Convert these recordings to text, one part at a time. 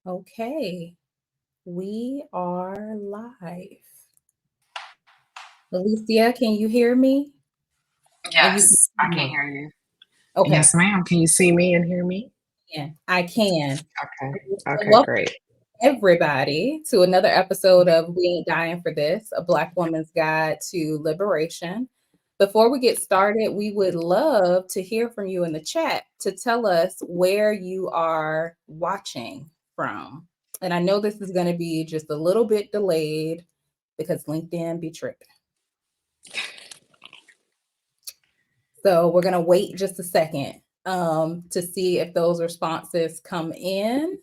Okay, we are live. Alicia, can you hear me? And you can Yes, I can hear you. Okay, Yes, ma'am. Can you see me and hear me? I can. Okay. So Okay, welcome great. everybody to another episode of We Ain't Dying for This, a Black woman's guide to liberation. Before we get started, we would love to hear from you in the chat to tell us where you are watching from. And I know this is going to be just a little bit delayed because LinkedIn be tripping. So we're going to wait just a second to see if those responses come in.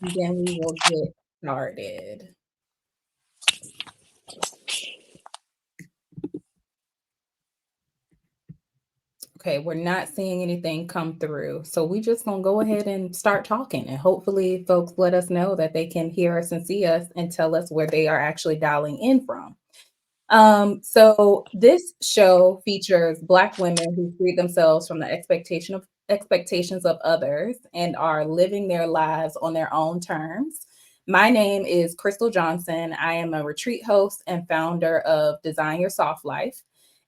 And then we will get started. Okay, we're not seeing anything come through. So we just gonna go ahead and start talking, and hopefully folks let us know that they can hear us and see us and tell us where they are actually dialing in from. So this show features Black women who freed themselves from the expectations of others and are living their lives on their own terms. My name is Crystle Johnson. I am a retreat host and founder of Design Your Soft Life.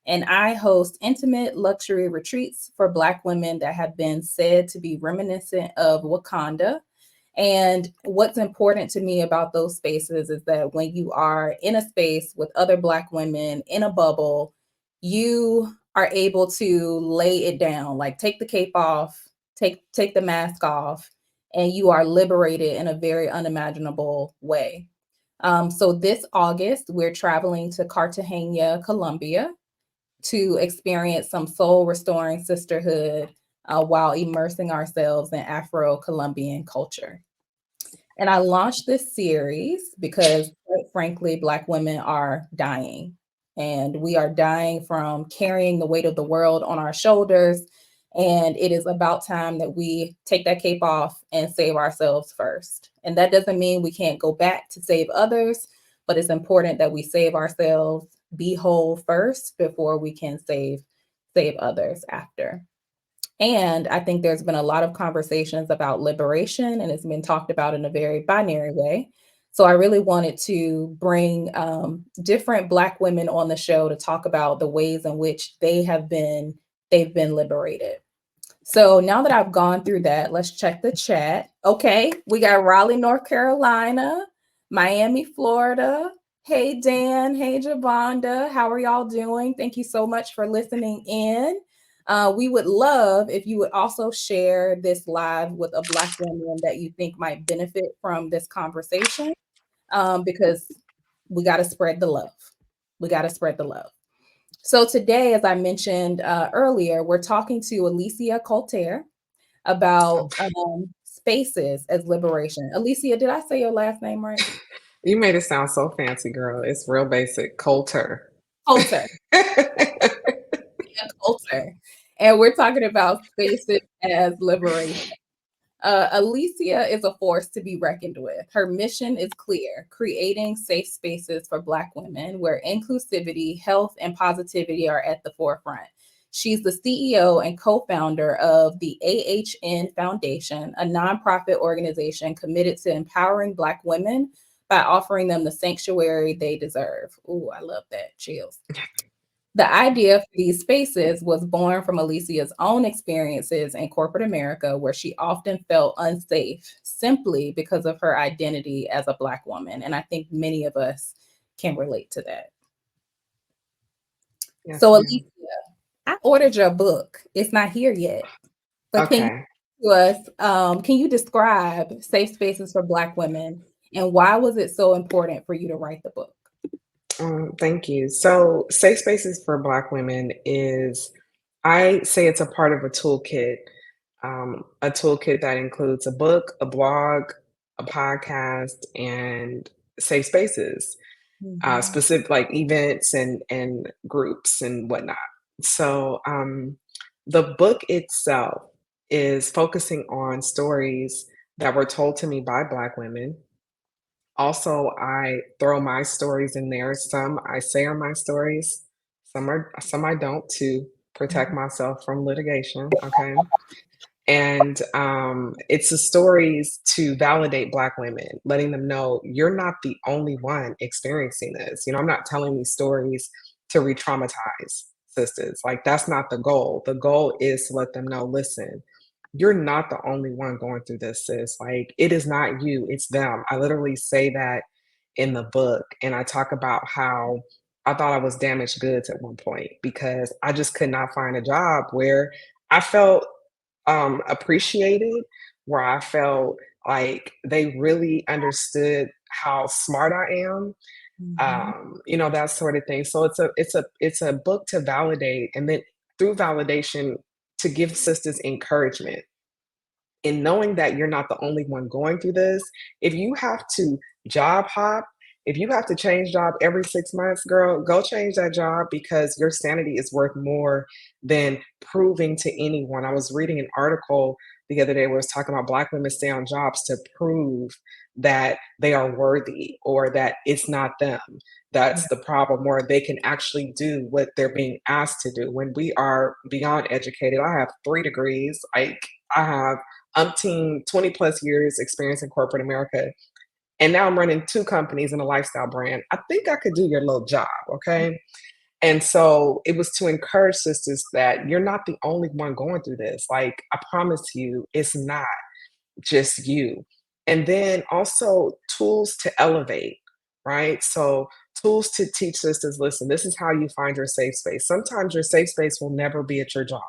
And I host intimate luxury retreats for Black women that have been said to be reminiscent of Wakanda. And what's important to me about those spaces is that when you are in a space with other Black women in a bubble, you are able to lay it down, like take the cape off, take the mask off, and you are liberated in a very unimaginable way. So this August, we're traveling to Cartagena, Colombia, to experience some soul restoring sisterhood while immersing ourselves in Afro-Colombian culture. And I launched this series because, quite frankly, Black women are dying. And we are dying from carrying the weight of the world on our shoulders. And it is about time that we take that cape off and save ourselves first. And that doesn't mean we can't go back to save others, but it's important that we save ourselves, be whole first before we can save others after. And I think there's been a lot of conversations about liberation, and it's been talked about in a very binary way. So I really wanted to bring different Black women on the show to talk about the ways in which they've been liberated. So now that I've gone through that, let's check the chat. Okay, we got Raleigh, North Carolina, Miami, Florida. Hey, Dan. Hey, Javonda. How are y'all doing? Thank you so much for listening in. We would love if you would also share this live with a Black woman that you think might benefit from this conversation, because we got to spread the love. We got to spread the love. So today, as I mentioned earlier, we're talking to Alicia Coulter about spaces as liberation. Alicia, did I say your last name right? You made it sound so fancy, girl. It's real basic. Coulter. Coulter. Coulter. And we're talking about spaces as liberation. Alicia is a force to be reckoned with. Her mission is clear: creating safe spaces for Black women where inclusivity, health, and positivity are at the forefront. She's the CEO and co-founder of the AHN Foundation, a nonprofit organization committed to empowering Black women by offering them the sanctuary they deserve. Ooh, I love that. Chills. The idea for these spaces was born from Alicia's own experiences in corporate America, where she often felt unsafe simply because of her identity as a Black woman. And I think many of us can relate to that. Yes, So, ma'am. Alicia, I ordered your book. It's not here yet, but Okay. can you describe safe spaces for Black women and why was it so important for you to write the book? Thank you. So, Safe Spaces for Black Women is, I say it's a part of a toolkit that includes a book, a blog, a podcast, and safe spaces, Mhm. specific like events and groups and whatnot. So, the book itself is focusing on stories that were told to me by Black women. Also, I throw my stories in there. Some I say are my stories, some I don't, to protect Mhm. myself from litigation, okay? And, it's the stories to validate Black women, letting them know you're not the only one experiencing this. I'm not telling these stories to re-traumatize sisters. Like, that's not the goal. The goal is to let them know, listen, you're not the only one going through this, sis. Like, it is not you, it's them. I literally say that in the book, and I talk about how I thought I was damaged goods at one point because I just could not find a job where I felt appreciated, where I felt like they really understood how smart I am, Mhm. that sort of thing. So it's a book to validate, and then through validation to give sisters encouragement in knowing that you're not the only one going through this. If you have to job hop, if you have to change job every 6 months, girl, go change that job because your sanity is worth more than proving to anyone. I was reading an article the other day where it was talking about Black women stay on jobs to prove that they are worthy or that it's not them. Yeah. That's the problem, where they can actually do what they're being asked to do. When we are beyond educated, I have 3 degrees. Like, I have umpteen 20 plus years experience in corporate America. And now I'm running 2 companies and a lifestyle brand. I think I could do your little job. Okay. And so it was to encourage sisters that you're not the only one going through this. Like, I promise you, it's not just you. And then also tools to elevate, right? So, tools to teach sisters, listen, this is how you find your safe space. Sometimes your safe space will never be at your job.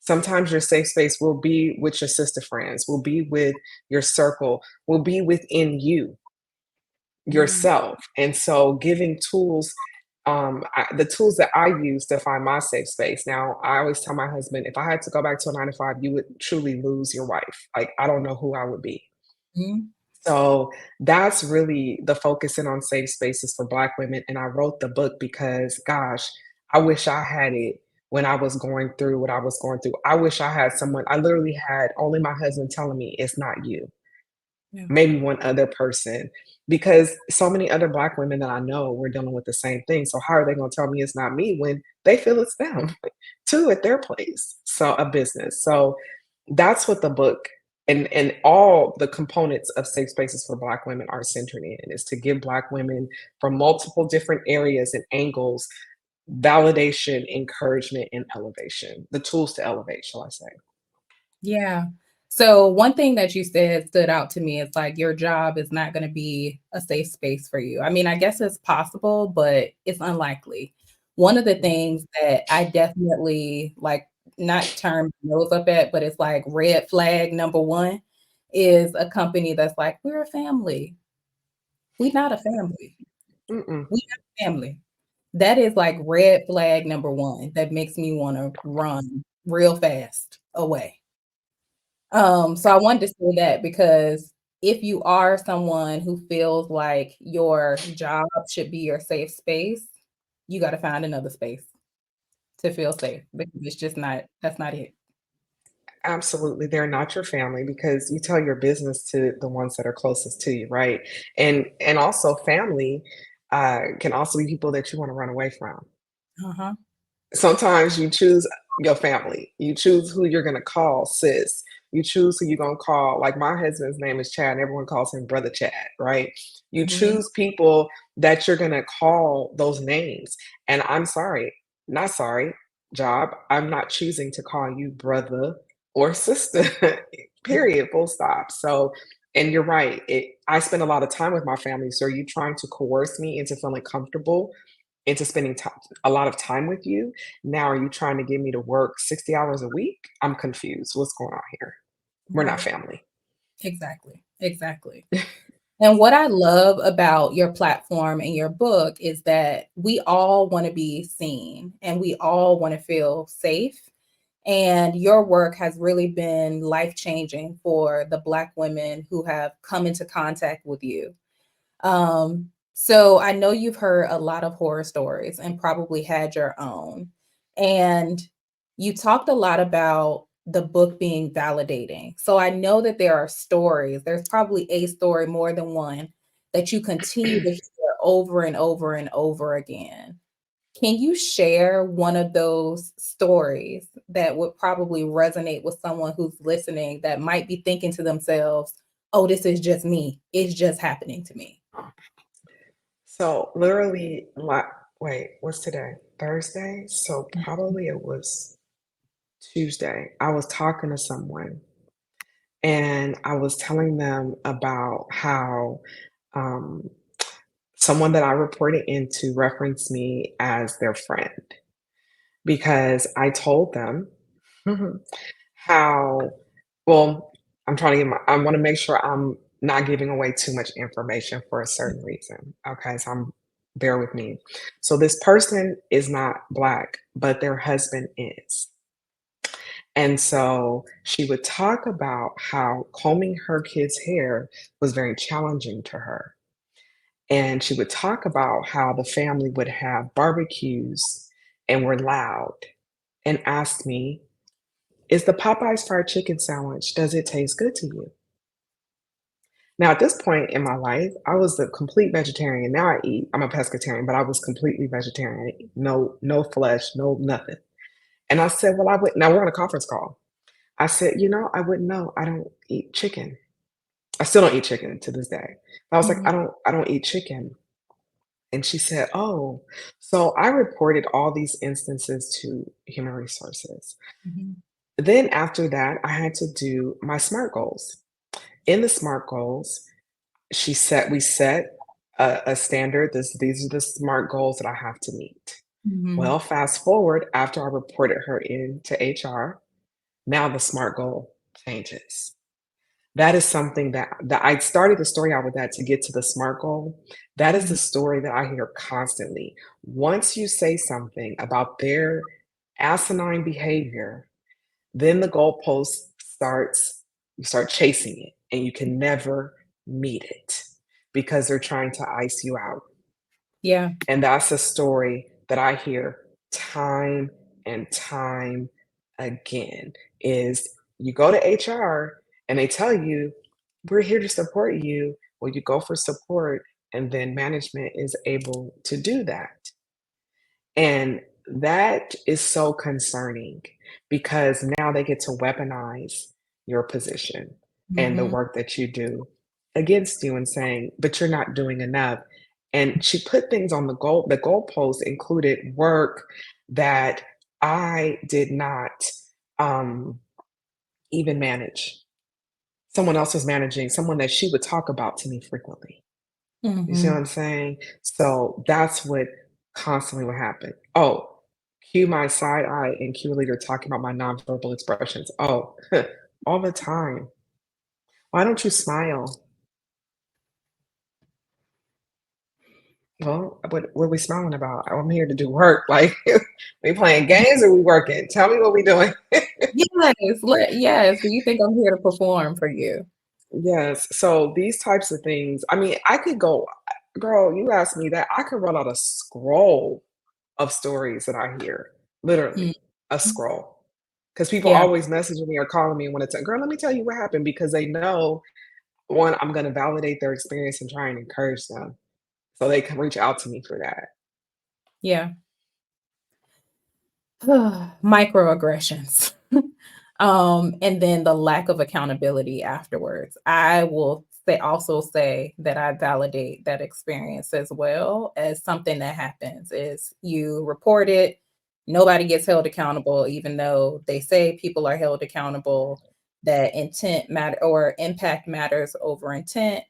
Sometimes your safe space will be with your sister friends, will be with your circle, will be within you, Mm. yourself. And so giving tools, the tools that I use to find my safe space. Now, I always tell my husband, if I had to go back to a 9 to 5, you would truly lose your wife. Like, I don't know who I would be. Mhm. So that's really the focusing on safe spaces for Black women. And I wrote the book because, gosh, I wish I had it when I was going through what I was going through. I wish I had someone, I literally had only my husband telling me, it's not you, Yeah. maybe one other person, because so many other Black women that I know were dealing with the same thing. So how are they going to tell me it's not me when they feel it's them too at their place? So a business. So that's what the book and all the components of safe spaces for Black women are centered in, is to give Black women from multiple different areas and angles validation, encouragement, and elevation. The tools to elevate, shall I say. Yeah. So one thing that you said stood out to me is like your job is not going to be a safe space for you. I mean, I guess it's possible, but it's unlikely. One of the things that I definitely like not turn my nose up at, but it's like red flag number one is a company that's like, we're a family. We're not a family. Mm-mm. We not a family. That is like red flag number one that makes me want to run real fast away. So I wanted to say that because if you are someone who feels like your job should be your safe space, you gotta find another space to feel safe because it's just not that's not it. Absolutely, they're not your family because you tell your business to the ones that are closest to you, right? And also family can also be people that you want to run away from. Uh-huh. Sometimes you choose your family, you choose who you're going to call sis. You choose who you're gonna call. Like my husband's name is Chad, and everyone calls him Brother Chad, right? You Mhm. choose people that you're gonna call those names. And I'm sorry, not sorry, job. I'm not choosing to call you brother or sister. Period. Full stop. So, and you're right. I spend a lot of time with my family. So, are you trying to coerce me into feeling comfortable, into spending a lot of time with you? Now, are you trying to get me to work 60 hours a week? I'm confused. What's going on here? We're not Right. family. Exactly. Exactly. And what I love about your platform and your book is that we all want to be seen and we all want to feel safe. And your work has really been life changing for the Black women who have come into contact with you. So I know you've heard a lot of horror stories and probably had your own. And you talked a lot about the book being validating. So I know that there are stories, there's probably a story, more than one, that you continue to hear over and over and over again. Can you share one of those stories that would probably resonate with someone who's listening that might be thinking to themselves, oh, this is just me. It's just happening to me? So, literally, wait, what's today? Thursday? So, Mhm, probably it was Tuesday. I was talking to someone and I was telling them about how um, someone that I reported into referenced me as their friend because I told them how, well, I'm trying to I want to make sure I'm not giving away too much information for a certain reason. Okay, so bear with me. So this person is not black, but their husband is. And so she would talk about how combing her kids' hair was very challenging to her. And she would talk about how the family would have barbecues and were loud and asked me, is the Popeyes fried chicken sandwich, does it taste good to you? Now, at this point in my life, I was a complete vegetarian. Now I eat, I'm a pescatarian, but I was completely vegetarian. No, no flesh, no nothing. And I said, well, I would, now we're on a conference call. I said, I wouldn't know. I don't eat chicken. I still don't eat chicken to this day. I was like, mhm, I don't eat chicken. And she said, oh, so I reported all these instances to human resources. mhm, Then after that, I had to do my SMART goals. In the SMART goals, we set a standard. These are the SMART goals that I have to meet. mhm. Well, fast forward after I reported her into HR, now the SMART goal changes. That is something that I started the story out with that to get to the SMART goal. That is the Mhm. story that I hear constantly. Once you say something about their asinine behavior, then the goalpost starts, you start chasing it, and you can never meet it because they're trying to ice you out. Yeah. And that's a story that I hear time and time again is you go to HR and they tell you, we're here to support you. Well, you go for support, and then management is able to do that. And that is so concerning because now they get to weaponize your position and the Mhm, work that you do against you and saying, but you're not doing enough. And she put things on the goalpost included work that I did not um, even manage. Someone else was managing, someone that she would talk about to me frequently. You see what mhm. I'm saying? So that's what constantly would happen. Oh, cue my side eye and cue leader talking about my nonverbal expressions. Oh, all the time. Why don't you smile? Well, what are we smiling about? I'm here to do work. Like, we playing games or we working? Tell me what we doing. Yes, yes. Do you think I'm here to perform for you? Yes. So these types of things, I mean, I could go, girl, you asked me that. I could run out a scroll of stories that I hear, Mm. literally a scroll. Because people Yeah, always messaging me or calling me and want to tell, girl, let me tell you what happened because they know, one, I'm going to validate their experience and try and encourage them. So they can reach out to me for that. yeah. Microaggressions. And then the lack of accountability afterwards. I will say that I validate that experience as well as something that happens is you report it, nobody gets held accountable, even though they say people are held accountable, that intent matter or impact matters over intent.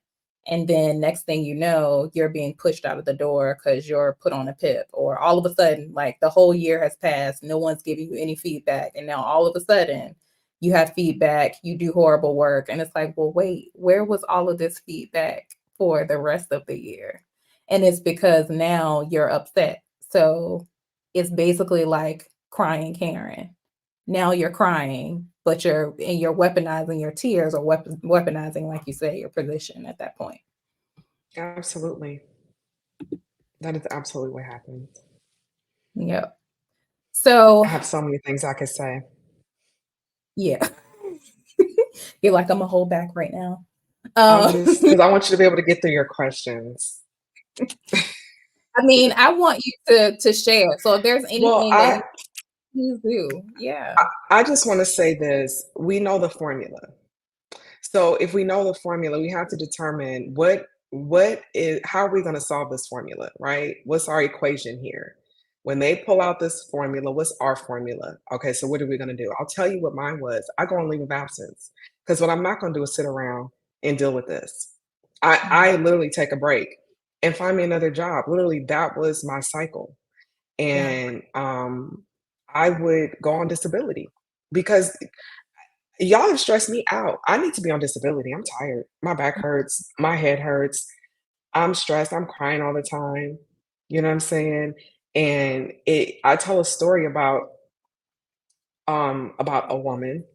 And then next thing you know, you're being pushed out of the door because you're put on a PIP, or all of a sudden, like the whole year has passed, no one's giving you any feedback. And now all of a sudden, you have feedback, you do horrible work. And it's like, well, wait, where was all of this feedback for the rest of the year? And it's because now you're upset. So it's basically like crying Karen. Now you're crying, but you're weaponizing your tears, or weaponizing, like you say, your position at that point. Absolutely. That is absolutely what happens. Yep. So I have so many things I could say. yeah. You're like, I'm gonna hold back right now. I'm Um, just because I want you to be able to get through your questions. I mean, I want you to share. So if there's Well, anything that you please do. Yeah. I just want to say this. We know the formula. So if we know the formula, we have to determine what is how are we going to solve this formula, right? What's our equation here? When they pull out this formula, what's our formula? Okay, so what are we going to do? I'll tell you what mine was. I go on leave of absence because what I'm not going to do is sit around and deal with this. I Mhm. literally take a break and find me another job. Literally, that was my cycle, Yeah. and I would go on disability because y'all have stressed me out. I need to be on disability. I'm tired. My back hurts. My head hurts. I'm stressed. I'm crying all the time. You know what I'm saying? And I tell a story about a woman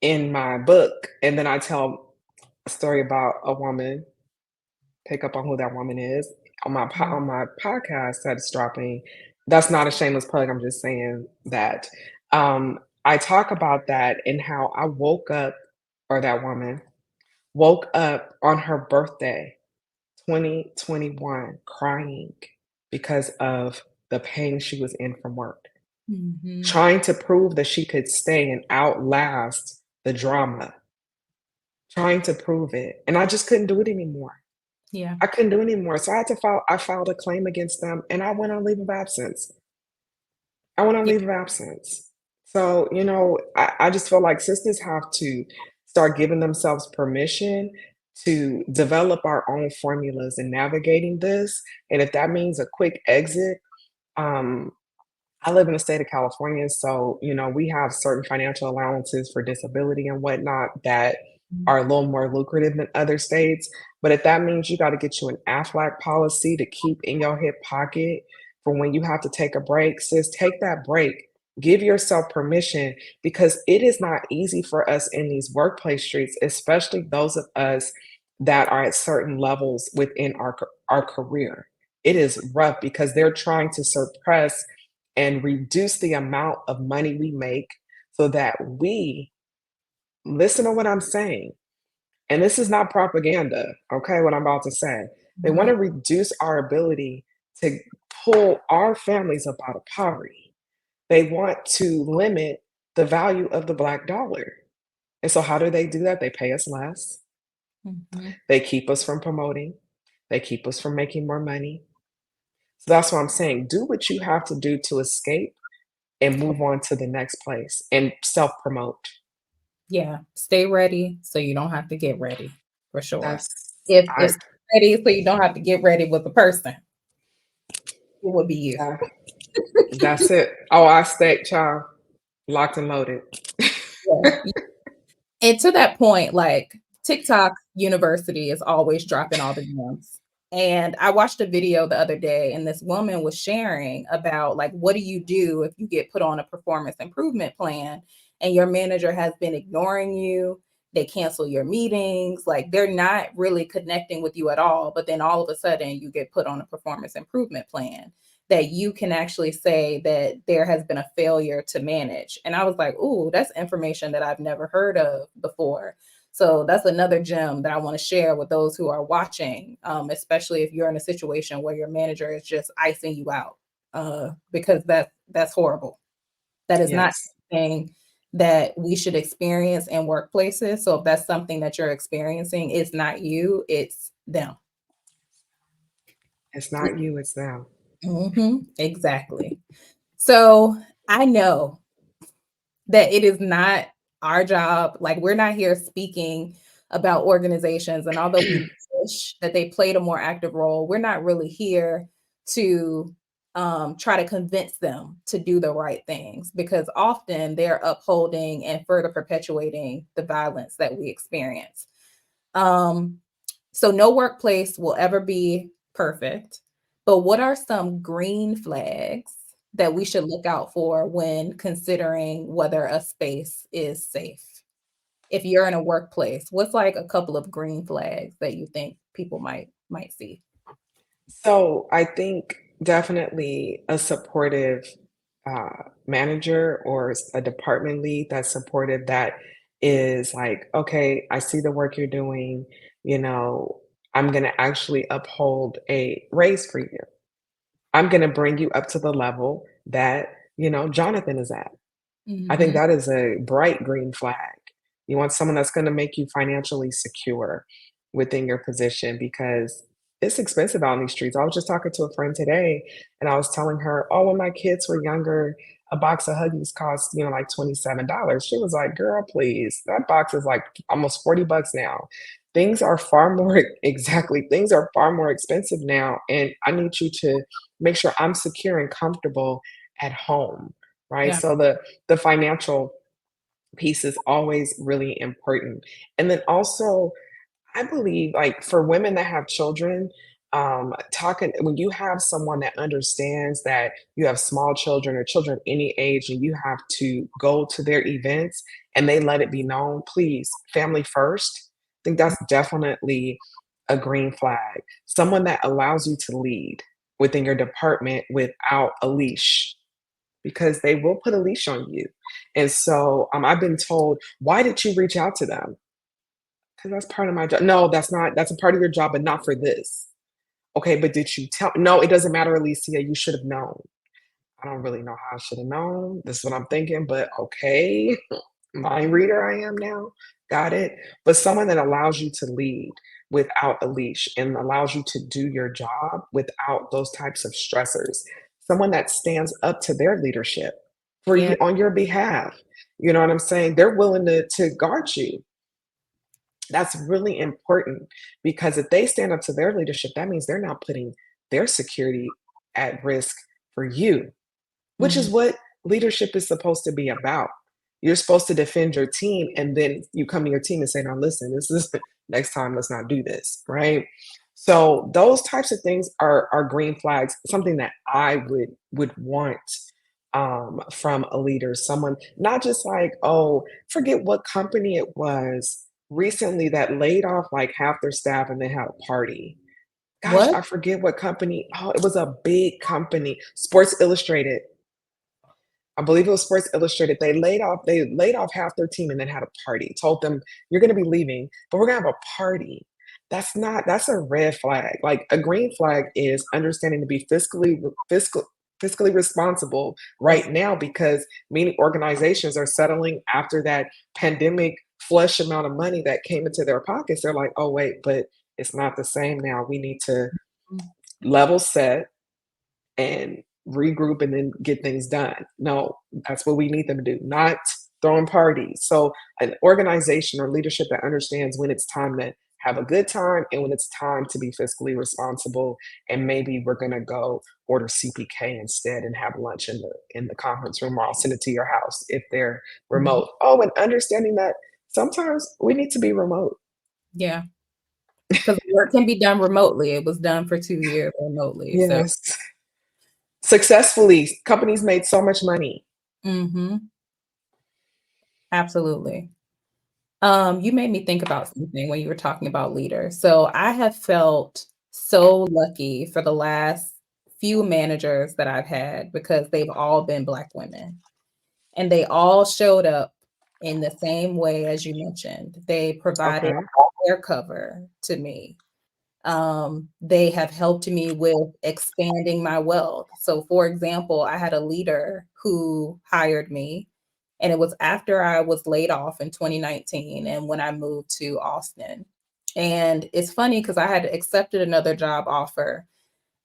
in my book, and then I tell a story about a woman, pick up on who that woman is on Mhm. on my podcast that's dropping. That's not a shameless plug. I'm just saying that I talk about that and how I woke up, or that woman woke up on her birthday, 2021, crying because of the pain she was in from work, Mhm. trying to prove that she could stay and outlast the drama, trying to prove it. And I just couldn't do it anymore. Yeah. I couldn't do it anymore. So I filed a claim against them and I went on leave of absence. I went on Yeah. leave of absence. So, I just feel like sisters have to start giving themselves permission to develop our own formulas in navigating this. And if that means a quick exit, um, I live in the state of California, so we have certain financial allowances for disability and whatnot that Mhm. are a little more lucrative than other states. But if that means you got to get you an Aflac policy to keep in your hip pocket for when you have to take a break, sis, take that break. Give yourself permission because it is not easy for us in these workplace streets, especially those of us that are at certain levels within our career. It is rough because they're trying to suppress and reduce the amount of money we make so that we listen to what I'm saying. And this is not propaganda, okay? What I'm about to say. They want Right. to reduce our ability to pull our families up out of poverty. They want to limit the value of the black dollar. And so, how do they do that? They pay us less. Mhm. They keep us from promoting. They keep us from making more money. So, that's what I'm saying. Do what you have to do to escape and move on to the next place and self promote. Yeah. Stay ready so you don't have to get ready, for sure. That's If I stay ready so you don't have to get ready with a person, it would be you. that, that's it. Oh, I stay, child, locked and loaded. Yeah. And to that point, like TikTok University is always dropping all the gems. And I watched a video the other day, and this woman was sharing about like, what do you do if you get put on a performance improvement plan and your manager has been ignoring you? They cancel your meetings, like they're not really connecting with you at all. But then all of a sudden, you get put on a performance improvement plan that you can actually say that there has been a failure to manage. And I was like, ooh, that's information that I've never heard of before. So that's another gem that I want to share with those who are watching, especially if you're in a situation where your manager is just icing you out, because that's horrible. That is not Yes. anything. that we should experience in workplaces. So if that's something that you're experiencing, it's not you, it's them. It's not you, it's them. Exactly. So I know that it is not our job. Like, we're not here speaking about organizations. And although we wish that they played a more active role, we're not really here to try to convince them to do the right things, because often they're upholding and further perpetuating the violence that we experience. Um, so no workplace will ever be perfect, but what are some green flags that we should look out for when considering whether a space is safe? If you're in a workplace, what's like a couple of green flags that you think people might see? So I think definitely a supportive manager or a department lead that's supportive, that is like, okay, I see the work you're doing, you know, I'm going to actually uphold a raise for you. I'm going to bring you up to the level that, Jonathan is at. I think Mhm. that is a bright green flag. You want someone that's gonna make you financially secure within your position, because it's expensive out in these streets. I was just talking to a friend today and I was telling her, "Oh, when my kids were younger, a box of Huggies cost, like $27." She was like, "Girl, please. That box is like almost $40 now." Things are far more exactly. Things are far more expensive now, and I need you to make sure I'm secure and comfortable at home, right? Yeah. So the financial piece is always really important. And then also, I believe, like, for women that have children, talking when you have someone that understands that you have small children or children of any age and you have to go to their events and they let it be known, please, family first. I think that's definitely a green flag. Someone that allows you to lead within your department without a leash, because they will put a leash on you. And so, I've been told, "Why did you reach out to them?" Because that's part of my job. No, that's not. That's a part of your job, but not for this. Okay, but did you tell? No, it doesn't matter, Alicia. You should have known. I don't really know how I should have known. This is what I'm thinking, but okay. Mind reader I am now. Got it. But someone that allows you to lead without a leash and allows you to do your job without those types of stressors. Someone that stands up to their leadership for Yeah. you on your behalf. You know what I'm saying? They're willing to guard you. That's really important, because if they stand up to their leadership, that means they're not putting their security at risk for you, which is Mhm. what leadership is supposed to be about. You're supposed to defend your team, and then you come to your team and say, "Now, listen, this is next time. Let's not do this." Right? So those types of things are green flags. Something that I would want from a leader, someone not just like, oh, forget what company it was recently that laid off like half their staff and they had a party. Gosh, What? I forget what company. Oh, it was a big company, Sports Illustrated. I believe it was Sports Illustrated. They laid off half their team and then had a party. Told them, "You're gonna be leaving, but we're gonna have a party." That's a red flag. Like, a green flag is understanding to be fiscally responsible Yes. right now, because many organizations are settling after that pandemic flush amount of money that came into their pockets. They're like, "Oh, wait, but it's not the same now. We need to Mm. level set and regroup and then get things done." No, that's what we need them to do, not throwing parties. So, an organization or leadership that understands when it's time to have a good time and when it's time to be fiscally responsible, and maybe we're gonna go order CPK instead and have lunch in the conference room, or I'll send it to your house if they're Mhm. remote. Oh, and understanding that sometimes we need to be remote. Yeah. Because work can be done remotely. It was done for 2 years remotely. So, Yes. Successfully, companies made so much money. mhm, absolutely. You made me think about something when you were talking about leaders. So I have felt so lucky for the last few managers that I've had, because they've all been Black women, and they all showed up in the same way as you mentioned. They provided Okay. their cover to me. They have helped me with expanding my wealth. So, for example, I had a leader who hired me, And it was after I was laid off in 2019 and when I moved to Austin. And it's funny because I had accepted another job offer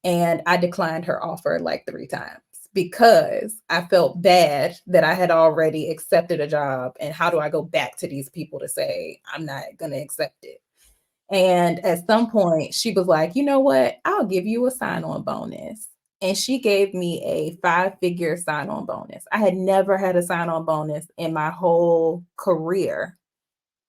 and I declined her offer like 3 times because I felt bad that I had already accepted a job, and how do I go back to these people to say, "I'm not gonna accept it?" And at some point, she was like, "You know what? I'll give you a sign-on bonus." And she gave me a 5-figure sign-on bonus. I had never had a sign-on bonus in my whole career.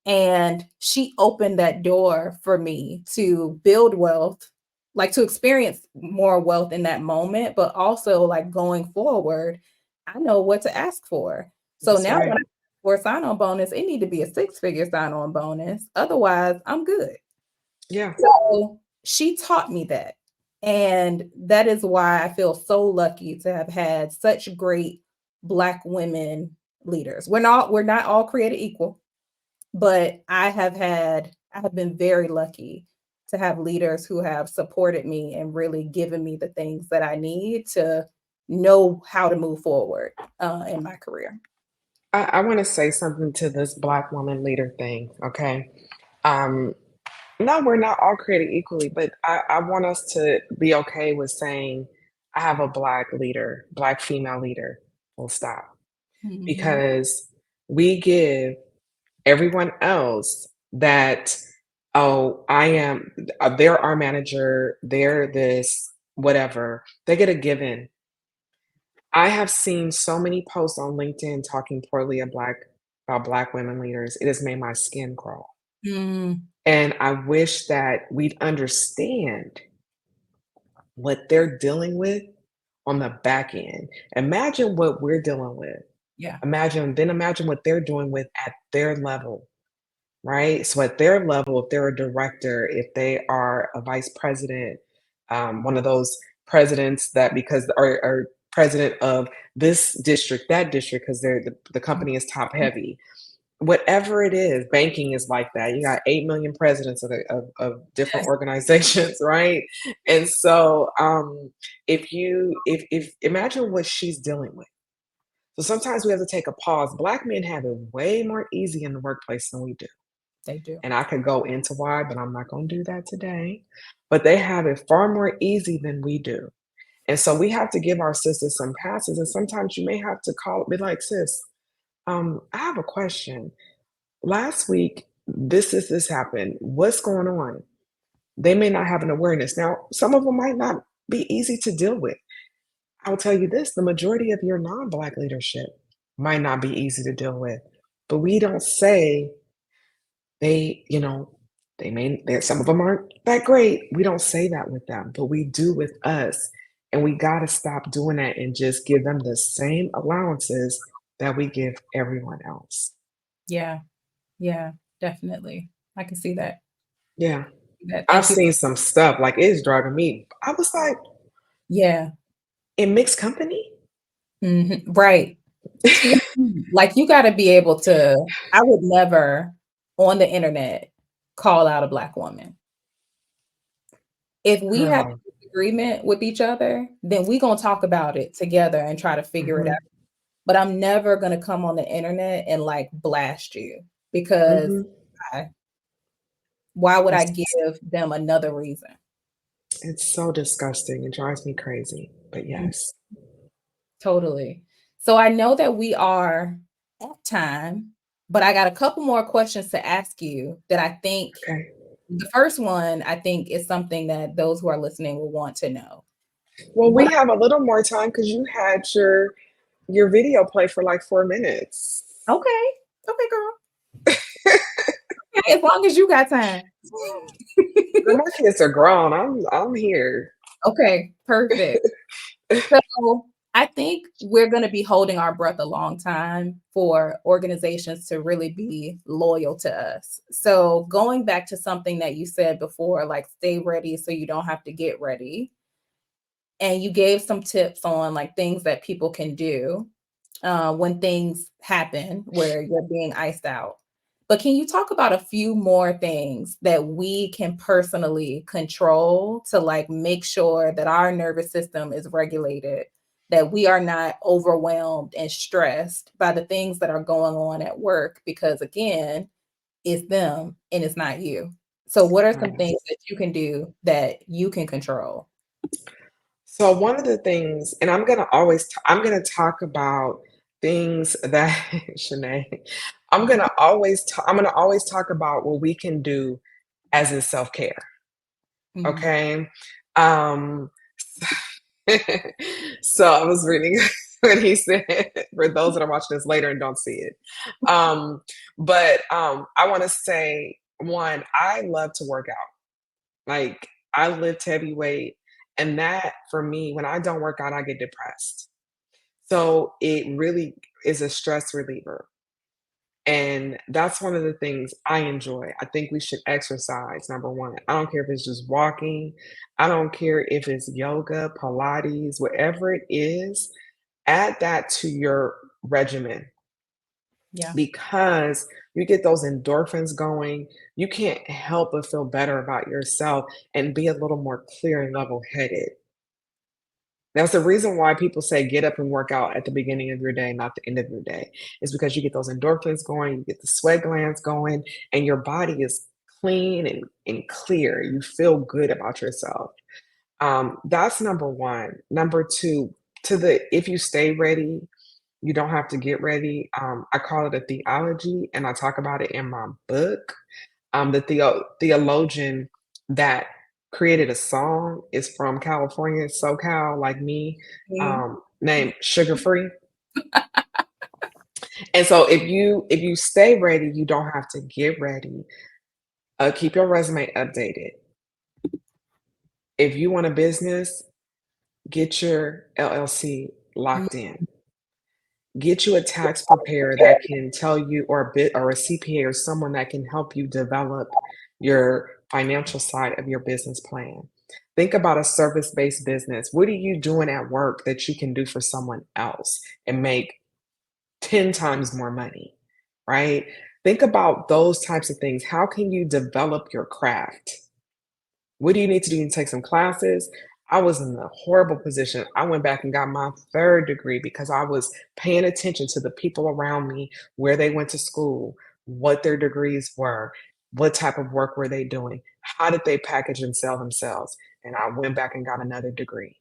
And she opened that door for me to build wealth, like to experience more wealth in that moment, but also like going forward, I know what to ask for. So That's now right. when I ask for a sign-on bonus, it need to be a 6-figure sign-on bonus. Otherwise, I'm good. Yeah. So she taught me that. And that is why I feel so lucky to have had such great Black women leaders. We're not all created equal, but I have been very lucky to have leaders who have supported me and really given me the things that I need to know how to move forward in my career. I want to say something to this Black woman leader thing. Okay. Um, no, we're not all created equally, but I want us to be okay with saying, I have a Black leader, Black female leader. Full stop. Mhm. Because we give everyone else that, oh, they're our manager, they're this, whatever. They get a given. I have seen so many posts on LinkedIn talking poorly of about Black women leaders. It has made my skin crawl. Mm, And I wish that we'd understand what they're dealing with on the back end. Imagine what we're dealing with. yeah. Imagine what they're doing with at their level, right? So at their level, if they're a director, if they are a vice president, one of those presidents that because are president of this district, that district, because the company is top heavy. Whatever it is, banking is like that. You got 8 million presidents of different Yes, organizations, right? And so if imagine what she's dealing with. So sometimes we have to take a pause. Black men have it way more easy in the workplace than we do. they do. And I could go into why, but I'm not going to do that today. But they have it far more easy than we do. And so we have to give our sisters some passes. And sometimes you may have to be like, sis, I have a question. Last week, this happened. What's going on? They may not have an awareness. Now, some of them might not be easy to deal with. I'll tell you this, the majority of your non-Black leadership might not be easy to deal with. But we don't say they, some of them aren't that great. We don't say that with them, but we do with us. And we got to stop doing that and just give them the same allowances that we give everyone else. Yeah, yeah, definitely. I can see that. Yeah. That. I've Thank you. seen some stuff like it's driving me. I was like, Yeah. in mixed company? Mhm. Right. Like you got to be able to. I would never on the internet call out a Black woman. If we have Girl. a disagreement with each other, then we gonna talk about it together and try to figure it out. Mhm, But I'm never gonna come on the internet and, like, blast you because mhm. I why would I It's give them another reason? it's so disgusting. It drives me crazy. But Mm, yes. totally. So I know that we are at time, but I got a couple more questions to ask you that I think Okay. the first one, I think, is something that those who are listening will want to know. Well, But we have a little more time because you had your video play for like 4 minutes. okay. Okay, girl. Okay, as long as you got time. Girl, my kids are grown. I'm here. Okay, perfect. So I think we're going to be holding our breath a long time for organizations to really be loyal to us. So going back to something that you said before, like stay ready so you don't have to get ready. And you gave some tips on like things that people can do when things happen where you're being iced out. But can you talk about a few more things that we can personally control to like make sure that our nervous system is regulated that we are not overwhelmed and stressed by the things that are going on at work, because again, it's them and it's not you. So what are some Right. things that you can do that you can control? So one of the things, and I'm gonna talk about things that Shanae, I'm gonna always talk about what we can do as in self-care. Mhm. Okay. Um so I was reading when he said, for those that are watching this later and don't see it. But I want to say, one, I love to work out. Like, I lift heavy weight, and that for me, when I don't work out, I get depressed. So it really is a stress reliever. And that's one of the things I enjoy. I think we should exercise, number one. I don't care if it's just walking, I don't care if it's yoga, Pilates, whatever it is, add that to your regimen Yeah. because you get those endorphins going. You can't help but feel better about yourself and be a little more clear and level headed. That's the reason why people say get up and work out at the beginning of your day, not the end of your day. Is because you get those endorphins going, you get the sweat glands going, and your body is clean and clear. You feel good about yourself. That's number one. Number two, to the if you stay ready, you don't have to get ready. I call it a theology, and I talk about it in my book. The theologian that created a song is from California, SoCal, like me, Mhm. named Sugar Free. And so if you stay ready, you don't have to get ready. Keep your resume updated. If you want a business, get your LLC Mhm. locked in. Get you a tax preparer that can tell you, or a bit, or a CPA, or someone that can help you develop your financial side of your business plan. Think about a service-based business. What are you doing at work that you can do for someone else and make 10 times more money, right? Think about those types of things. How can you develop your craft? What do you need to do? You need to take some classes. I was in a horrible position. I went back and got my third degree because I was paying attention to the people around me, where they went to school, what their degrees were, what type of work were they doing, how did they package and sell themselves. And I went back and got another degree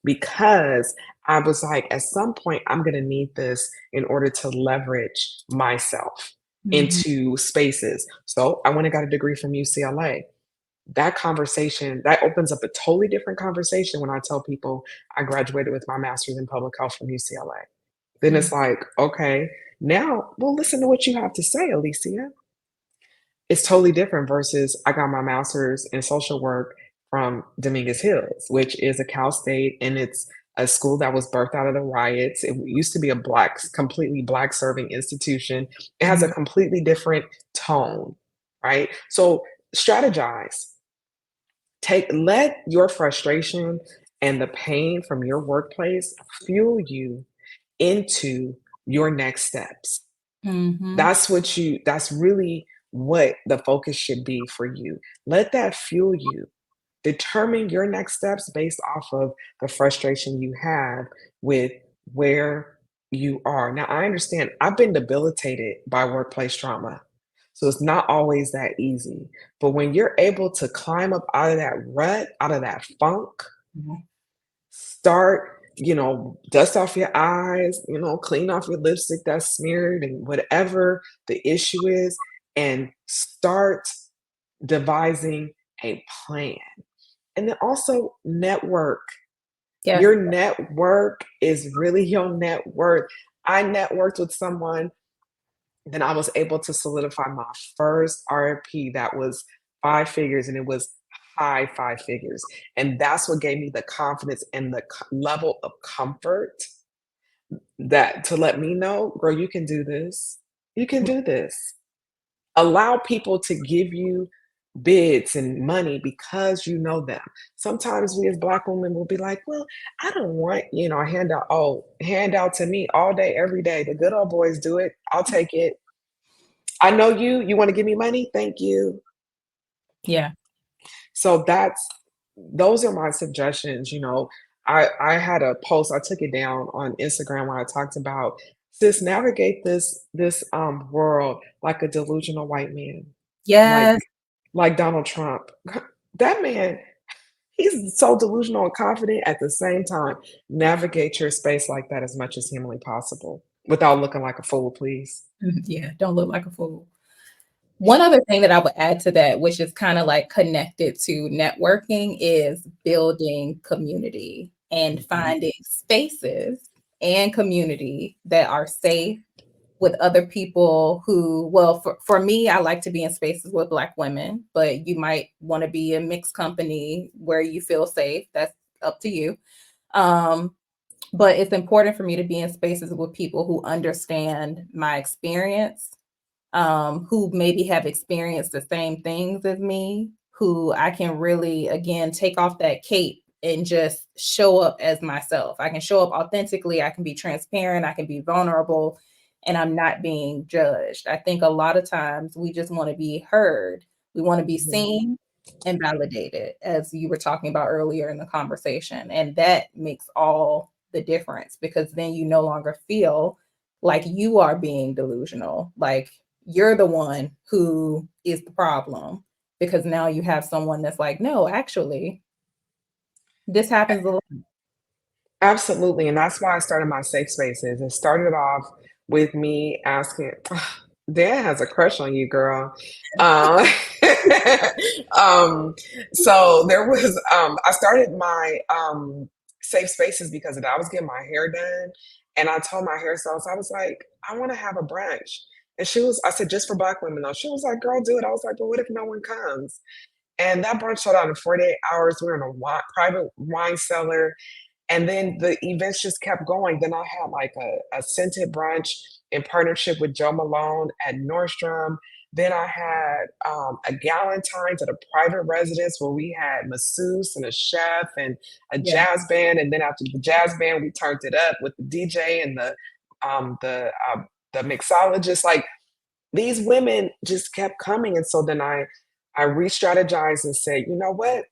because I was like, at some point, I'm going to need this in order to leverage myself Mhm. into spaces. So I went and got a degree from UCLA. That conversation, that opens up a totally different conversation when I tell people I graduated with my master's in public health from UCLA. Then Mhm. it's like, okay, now we'll listen to what you have to say, Alicia. It's totally different versus I got my master's in social work from Dominguez Hills, which is a Cal State, and it's a school that was birthed out of the riots. It used to be a completely black serving institution. It has a Mhm. completely different tone, right? So strategize. Let your frustration and the pain from your workplace fuel you into your next steps. Mhm. That's really what the focus should be for you. Let that fuel you. Determine your next steps based off of the frustration you have with where you are. Now, I understand I've been debilitated by workplace trauma. So it's not always that easy. But when you're able to climb up out of that rut, out of that funk, Mhm. start, dust off your eyes, clean off your lipstick that's smeared and whatever the issue is, and start devising a plan. And then also network. Yes. Your network is really your net worth. I networked with someone, then I was able to solidify my first RFP that was 5 figures, and it was high 5 figures. And that's what gave me the confidence and the level of comfort that to let me know, girl, you can do this. You can do this. Allow people to give you bids and money because you know them. Sometimes we as Black women will be like, well, I don't want, a handout. Oh, handout to me all day, every day. The good old boys do it. I'll take it. I know you. You want to give me money? Thank you. Yeah. So those are my suggestions. I had a post, I took it down on Instagram when I talked about, sis, navigate this world like a delusional white man, like Yes. Donald Trump. That man, he's so delusional and confident at the same time. Navigate your space like that as much as humanly possible without looking like a fool, please. Yeah, don't look like a fool. One other thing that I would add to that, which is kind of like connected to networking, is building community and Mhm. finding spaces and community that are safe with other people who, well, for me, I like to be in spaces with Black women, but you might want to be in mixed company where you feel safe. That's up to you. Um, but it's important for me to be in spaces with people who understand my experience, who maybe have experienced the same things as me, who I can really, again, take off that cape and just show up as myself. I can show up authentically, I can be transparent, I can be vulnerable, and I'm not being judged. I think a lot of times we just want to be heard, we want to be Mhm. seen and validated, as you were talking about earlier in the conversation. And that makes all the difference because then you no longer feel like you are being delusional, like you're the one who is the problem, because now you have someone that's like, no, actually, this happens a lot. Absolutely, and that's why I started my safe spaces. It started off with me asking, "Dan has a crush on you, girl." Um, um, so there was, I started my safe spaces because of that. I was getting my hair done, and I told my hairstylist, I was like, "I want to have a brunch," and I said, "Just for Black women, though." She was like, "Girl, do it." I was like, "But what if no one comes?" And that brunch sold out in 48 hours. We were in a private wine cellar, and then the events just kept going. Then I had like a scented brunch in partnership with Joe Malone at Nordstrom. Then I had a Galentine's at a private residence where we had masseuse and a chef and a Yeah, jazz band. And then after the jazz band, we turned it up with the DJ and um, the uh, the mixologist. Like these women just kept coming, and so then I re-strategized and said, you know what?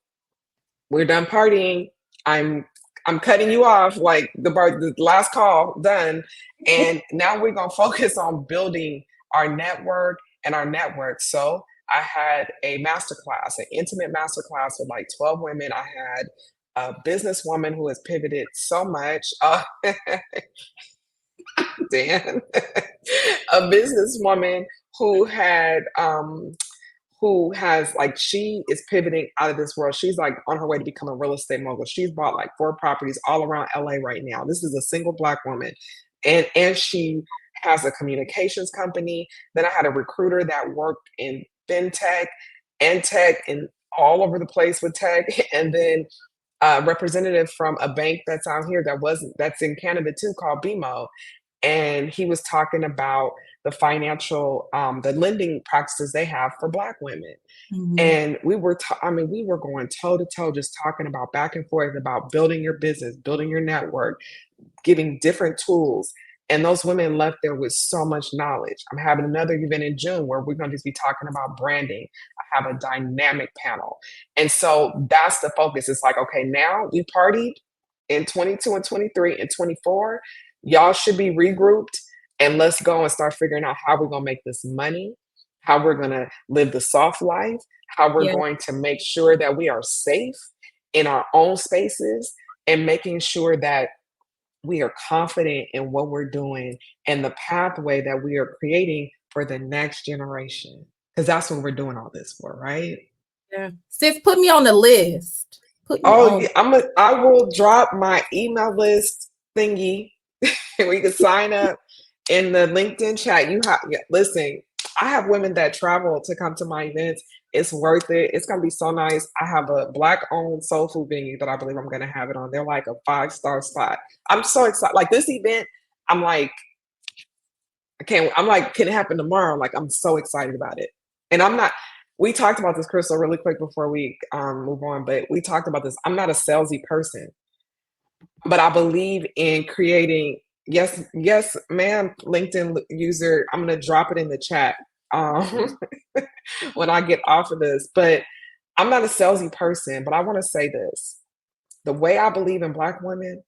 We're done partying. I'm I'm cutting you off like the last call done. And now we're gonna focus on building our network and our network. So I had a masterclass, an intimate masterclass with like 12 women. I had a businesswoman who has pivoted so much. Dan, a businesswoman who had who has like she is pivoting out of this world. She's like on her way to become a real estate mogul. She's bought like 4 properties all around LA right now. This is a single Black woman. And she has a communications company. Then I had a recruiter that worked in fintech and tech and all over the place with tech. And then a representative from a bank that's out here that's in Canada too called BMO, and he was talking about the financial the lending practices they have for Black women. mhm, And I mean, we were going toe to toe, just talking about back and forth about building your business, building your network, giving different tools. And those women left there with so much knowledge. I'm having another event in June where we're going to just be talking about branding. I have a dynamic panel. And so that's the focus. It's like, okay, now we partied in 22 and 23 and 24. Y'all should be regrouped and let's go and start figuring out how we're going to make this money, how we're going to live the soft life, how we're yeah, going to make sure that we are safe in our own spaces and making sure that we are confident in what we're doing and the pathway that we are creating for the next generation. Because that's what we're doing all this for, right? yeah. Sis, put me on the list. Put me Oh, on. yeah, I will drop my email list thingy where you can sign up in the LinkedIn chat. Listen, I have women that travel to come to my events. It's worth it. It's gonna be so nice. I have a Black owned soul food venue that I believe I'm gonna have it on. They're like a 5-star spot. I'm so excited. Like this event, I'm like, I'm like, can it happen tomorrow? Like, I'm so excited about it. And we talked about this, Crystal, really quick before we move on, but we talked about this. I'm not a salesy person, but I believe in creating. Yes, yes, ma'am, LinkedIn user. I'm gonna drop it in the chat when I get off of this. But I'm not a salesy person, but I want to say this. the way I believe in Black women,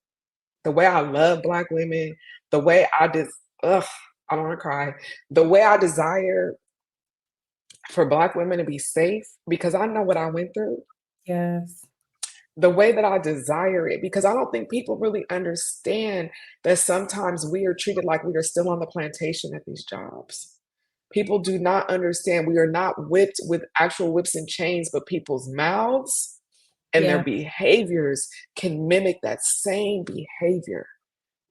the way I love Black women, the way I just, ugh, I don't want to cry. The way I desire for Black women to be safe because I know what I went through. Yes. The way that I desire it, because I don't think people really understand that sometimes we are treated like we are still on the plantation at these jobs. People do not understand we are not whipped with actual whips and chains, but people's mouths and their Yeah. behaviors can mimic that same behavior,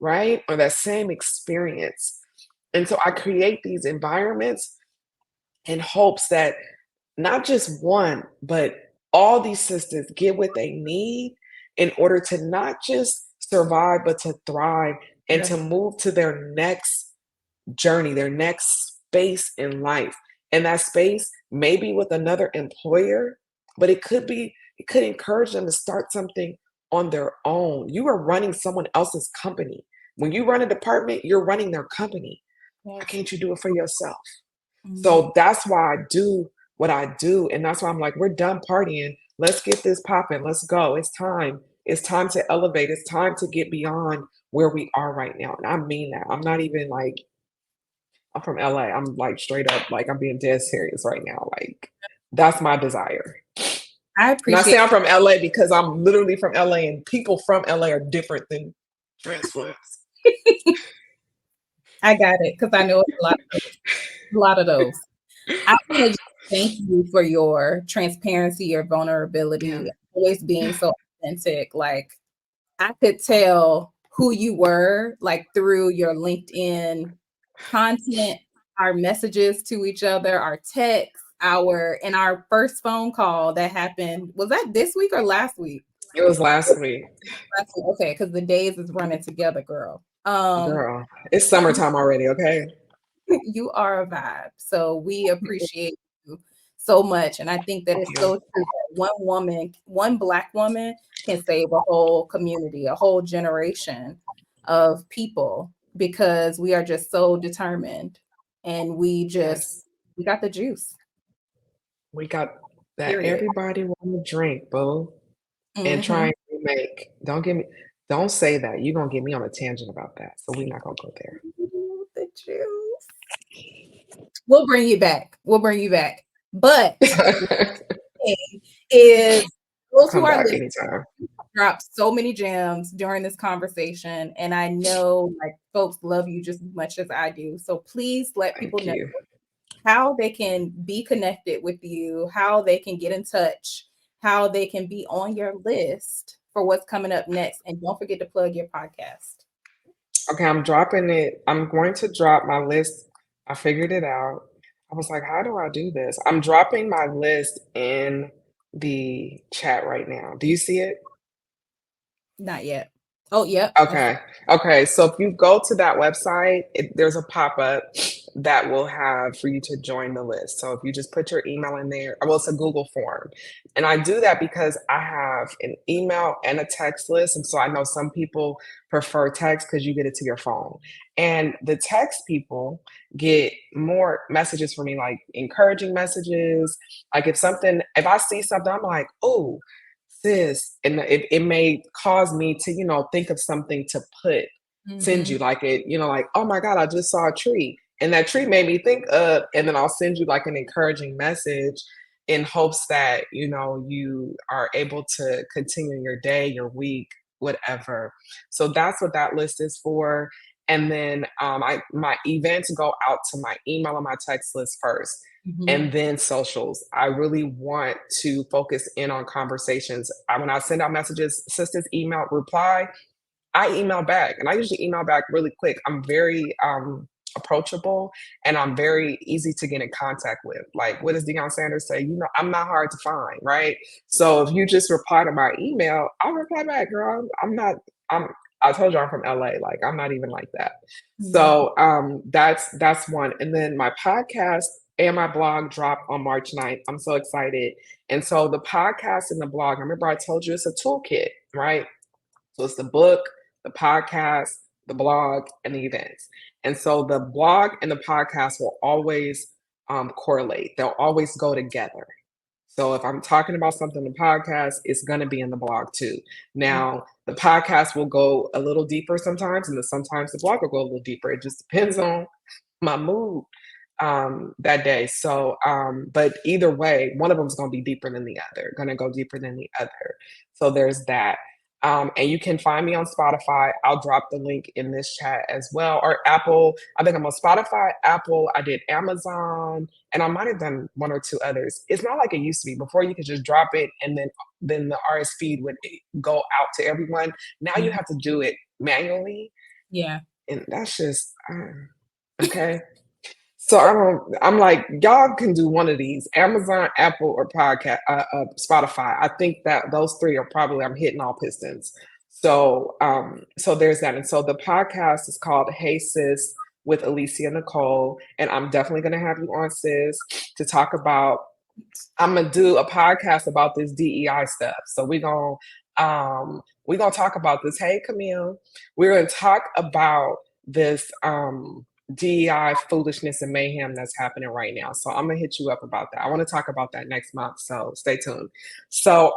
right? Or that same experience. And so I create these environments in hopes that not just one, but all these sisters get what they need in order to not just survive, but to thrive and to Yes. move to their next journey, their next space in life. And that space may be with another employer, but it could encourage them to start something on their own. You are running someone else's company. When you run a department, you're running their company. Why Yes. can't you do it for yourself? Mhm. So that's why I do what I do. And that's why I'm like, we're done partying. Let's get this popping. Let's go. It's time. It's time to elevate. It's time to get beyond where we are right now. And I mean that. I'm not even like, I'm from LA. I'm like straight up, like I'm being dead serious right now. Like that's my desire. I And I say appreciate I'm from LA because I'm literally from LA and people from LA are different than transplants. I got it because I know it's a lot of those. I want to just thank you for your transparency, your Yeah. vulnerability, always being so authentic. Like I could tell who you were like through your LinkedIn content, our messages to each other, our texts, our first phone call that happened. Was that this week or last week? It was last week. Last week. Okay, because the days is running together, girl. Girl, it's summertime already, okay? You are a vibe. So we appreciate you so much. And I think that Thank it's you. so true that one woman, one Black woman can save a whole community, a whole generation of people because we are just so determined and Yes. we got the juice, We got that period. everybody want to drink, boo, and try Hmm. and remake. Don't say that. You're gonna get me on a tangent about that. So we're not gonna go there. The juice. We'll bring you back. We'll bring you back. But thing is those who Come are back listening anytime. dropped so many gems during this conversation, and I know like folks love you just as much as I do. So please let people Thank know you. how they can be connected with you, how they can get in touch, how they can be on your list for what's coming up next. And don't forget to plug your podcast. Okay, I'm dropping it. I'm going to drop my list. I figured it out. I was like, how do I do this? I'm dropping my list in the chat right now. Do you see it? Not yet. Oh, yep. I see. Okay. Okay. So if you go to that website, there's a pop up that will have for you to join the list. So if you just put your email in there, well, it's a Google form. And I do that because I have an email and a text list. And so I know some people prefer text because you get it to your phone. And the text people get more messages from me, like encouraging messages. Like if I see something, I'm like, oh, sis, and it may cause me to, think of something to send you Mhm. like like, oh my God, I just saw a tree. And that tree made me think of, and then I'll send you like an encouraging message in hopes that, you are able to continue your day, your week, whatever. So that's what that list is for. And then my events go out to my email and my text list first Mhm. and then socials. I really want to focus in on conversations. When I send out messages, sisters email reply, I email back, and I usually email back really quick. I'm very approachable, and I'm very easy to get in contact with. Like, what does Deion Sanders say? I'm not hard to find, right? So if you just reply to my email, I'll reply back, girl. I'm not. I'm. I told you I'm from LA. Like, I'm not even like that. Mhm. So that's one, and then my podcast and my blog drop on March 9th. I'm so excited. And so the podcast and the blog, remember I told you it's a toolkit, right? So it's the book, the podcast, the blog, and the events. And so the blog and the podcast will always correlate. They'll always go together. So if I'm talking about something in the podcast, it's going to be in the blog too. Mm. Now, the podcast will go a little deeper sometimes, and then sometimes the blog will go a little deeper. It just depends on my mood that day. So, but either way, one of them is going to be deeper than the other, going to go deeper than the other. So there's that. And you can find me on Spotify. I'll drop the link in this chat as well, or Apple. I think I'm on Spotify, Apple. I did Amazon, and I might have done one or two others. It's not like it used to be. Before you could just drop it, and then the RS feed would go out to everyone. Now you Mhm. have to do it manually, Yeah. and that's just okay. So I'm like, y'all can do one of these: Amazon, Apple, or podcast, Spotify. I think that those three are probably I'm hitting all pistons. So so there's that, and so the podcast is called Hey Sis with Alicia Nicole, and I'm definitely gonna have you on, sis, to talk about. I'm gonna do a podcast about this DEI stuff. So we're gonna talk about this. Hey, Camille, we're gonna talk about this DEI foolishness and mayhem that's happening right now. So I'm gonna hit you up about that. I want to talk about that next month. So stay tuned. So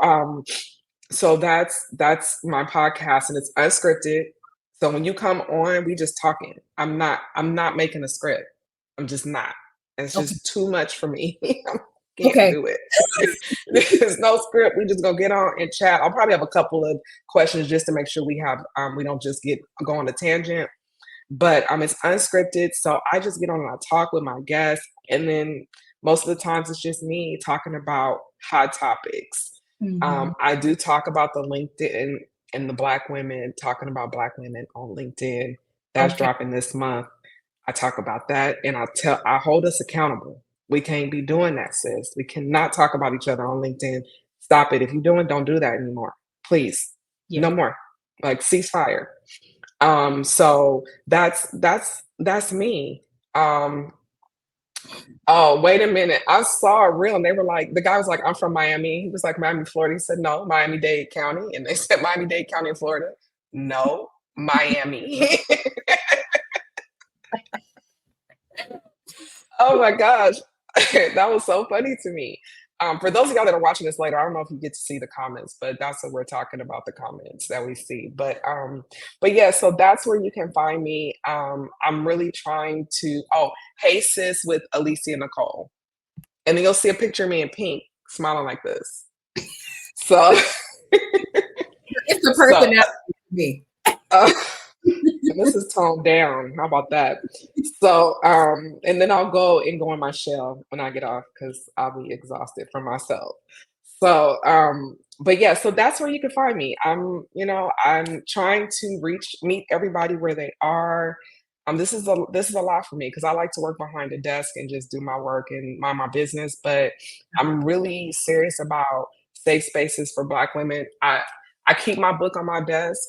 so that's my podcast, and it's unscripted. So when you come on, we just talking. I'm not making a script. I'm just not. It's Okay. just too much for me. I can't Okay. do it. There's no script. We just gonna get on and chat. I'll probably have a couple of questions just to make sure we don't just get go on a tangent. But it's unscripted, so I just get on and I talk with my guests, and then most of the times it's just me talking about hot topics. Mhm. I do talk about the LinkedIn and the Black women, talking about Black women on LinkedIn. That's Okay. dropping this month. I talk about that, and I hold us accountable. We can't be doing that, sis. We cannot talk about each other on LinkedIn. Stop it. If you're doing, don't do that anymore. Please. Yeah. No more. Like ceasefire. So that's me. Um, oh, wait a minute. I saw a reel and they were like, the guy was like, I'm from Miami. He was like, Miami, Florida. He said, no, Miami-Dade County. And they said, Miami-Dade County in Florida. No, Miami. Oh my gosh. That was so funny to me. For those of y'all that are watching this later, I don't know if you get to see the comments, but that's what we're talking about, the comments that we see. But yeah, so that's where you can find me. I'm really trying to hey sis with Alicia Nicole. And then you'll see a picture of me in pink, smiling like this. So It's the so personality for me. uh, and this is toned down. How about that? So, and then I'll go in my shell when I get off because I'll be exhausted from myself. So, but yeah, so that's where you can find me. I'm trying to meet everybody where they are. This is a lot for me because I like to work behind a desk and just do my work and mind my business. But I'm really serious about safe spaces for Black women. I keep my book on my desk,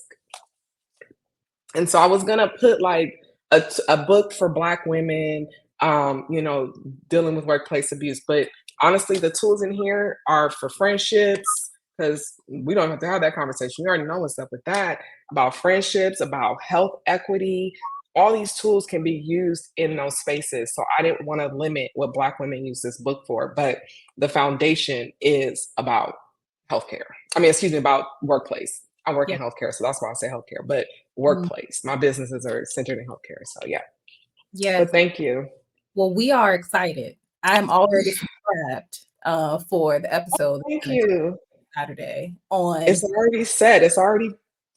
and so I was gonna put like a book for Black women, dealing with workplace abuse. But honestly, the tools in here are for friendships because we don't have to have that conversation. We already know what's up with that, about friendships, about health equity. All these tools can be used in those spaces. So I didn't want to limit what Black women use this book for, but the foundation is about healthcare. I mean, excuse me, about workplace. I work Yeah. in healthcare, so that's why I say healthcare. But Mm. workplace. My businesses are centered in healthcare. So yeah. But Yes. thank you. Well, we are excited. I'm already subscribed for the episode that's Thank going to you. Saturday on It's already set. It's already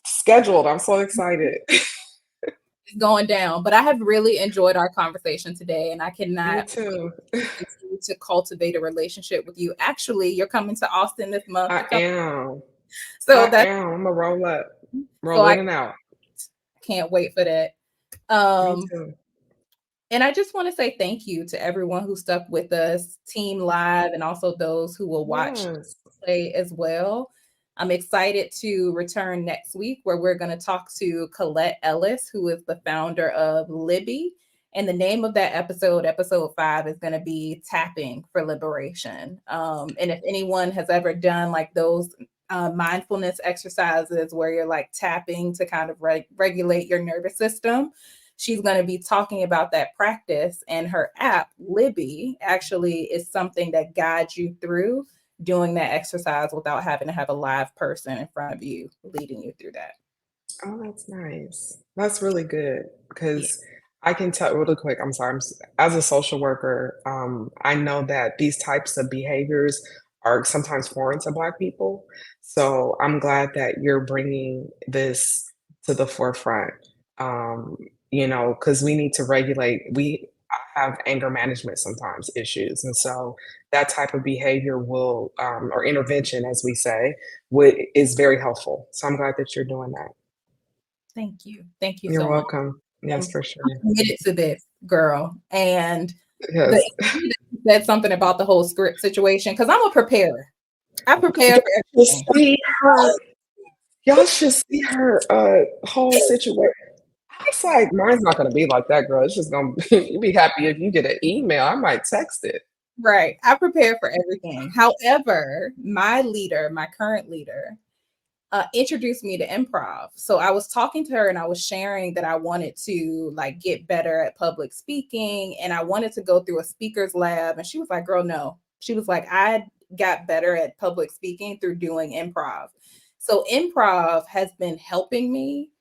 scheduled. I'm so excited. going down. But I have really enjoyed our conversation today, and I Me cannot too. continue to cultivate a relationship with you. Actually, you're coming to Austin this month to I come. am. So I that's am. I'm gonna roll up. so Roll I in and out. can't wait for that. Me Um, too. and I just want to say thank you to everyone who stuck with us, Team Live, and also those who will watch Yes. play as well. I'm excited to return next week where we're going to talk to Colette Ellis, who is the founder of Libby. And the name of that episode, episode 5, is going to be Tapping for Liberation. And if anyone has ever done like those mindfulness exercises where you're like tapping to kind of regulate your nervous system, she's going to be talking about that practice. And her app, Libby, actually is something that guides you through doing that exercise without having to have a live person in front of you leading you through that. Oh, that's nice. That's really good Yeah. because I can tell really quick. I'm sorry. As a social worker, I know that these types of behaviors are sometimes foreign to Black people. So I'm glad that you're bringing this to the forefront. Um, because we need to regulate. We have anger management sometimes issues, and so that type of behavior will, or intervention, as we say, is very helpful. So I'm glad that you're doing that. Thank you. Thank you You're so much. welcome. Yes, for I'm sure. committed to this, girl. And the Yes. you said something about the whole script situation because I'm a preparer. I prepare Y'all for should everything. see her. Y'all should see her whole situation. I was like, mine's not gonna be like that, girl. It's just gonna be you be happy if you get an email. I might text it. Right. I prepare for everything. However, my leader, my current leader, introduced me to improv. So I was talking to her and I was sharing that I wanted to like get better at public speaking and I wanted to go through a speaker's lab. And she was like, girl, no. She was like, I got better at public speaking through doing improv. So improv has been helping me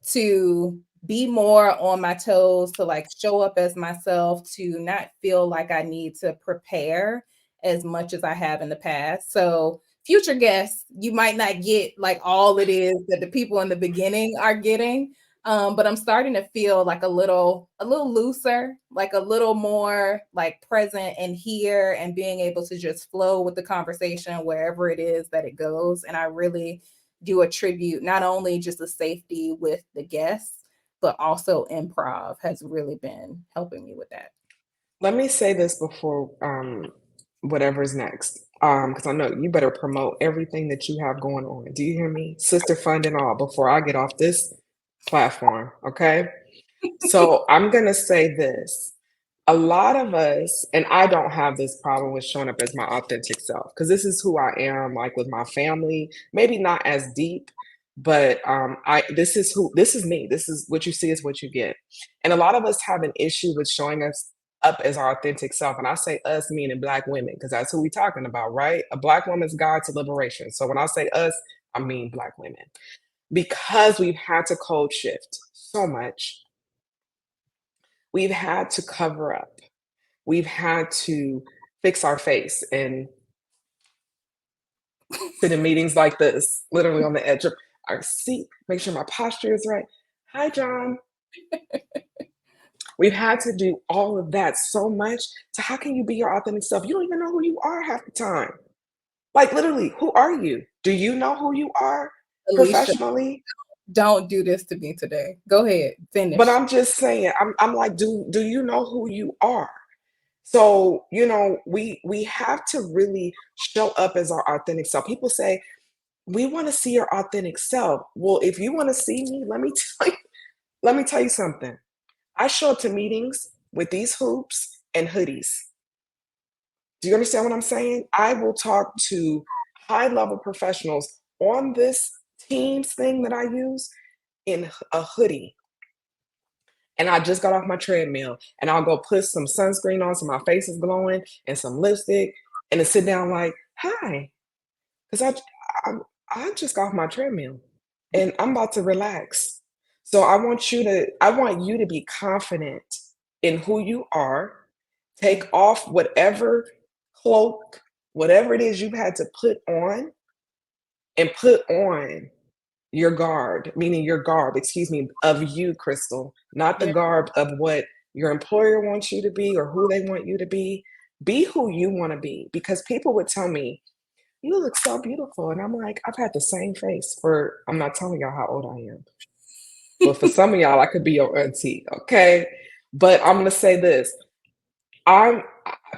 to be more on my toes, to like show up as myself, to not feel like I need to prepare as much as I have in the past. So future guests, you might not get like all it is that the people in the beginning are getting. But I'm starting to feel like a little looser, like a little more like present and here and being able to just flow with the conversation wherever it is that it goes. And I really do attribute not only just the safety with the guests, but also improv has really been helping me with that. Let me say this before whatever's next. Because I know you better promote everything that you have going on. Do you hear me? Sister fund and all before I get off this platform. Okay. So I'm gonna say this. A lot of us, and I don't have this problem with showing up as my authentic self because this is who I am, like with my family, maybe not as deep, but I this is me. This is what you see is what you get. And a lot of us have an issue with showing us up as our authentic self. And I say us meaning Black women, because that's who we're talking about, right? A Black woman's guide to liberation. So when I say us, I mean Black women. Because we've had to code shift so much, we've had to cover up, we've had to fix our face and sit in meetings like this, literally on the edge of our seat, make sure my posture is right. Hi, John. We've had to do all of that so much. So, how can you be your authentic self? You don't even know who you are half the time. Like, literally, who are you? Do you know who you are Alicia, professionally? don't do this to me today. Go ahead, But finish. I'm just saying, I'm like, do you know who you are? So, we have to really show up as our authentic self. People say, we want to see your authentic self. Well, if you want to see me, let me tell you something. I show up to meetings with these hoops and hoodies. Do you understand what I'm saying? I will talk to high level professionals on this Teams thing that I use in a hoodie. And I just got off my treadmill and I'll go put some sunscreen on so my face is glowing and some lipstick and then sit down like, hi, because I, I just got off my treadmill and I'm about to relax. So I want you to be confident in who you are. Yeah. Take off whatever cloak, whatever it is you've had to put on, and put on your guard, meaning your garb, excuse me, of you, Crystal, not the Yeah. garb of what your employer wants you to be or who they want you to be. Be who you want to be because people would tell me, you look so beautiful. And I'm like, I've had the same face for, I'm not telling y'all how old I am, but for some of y'all, I could be your auntie, okay? But I'm gonna say this. I'm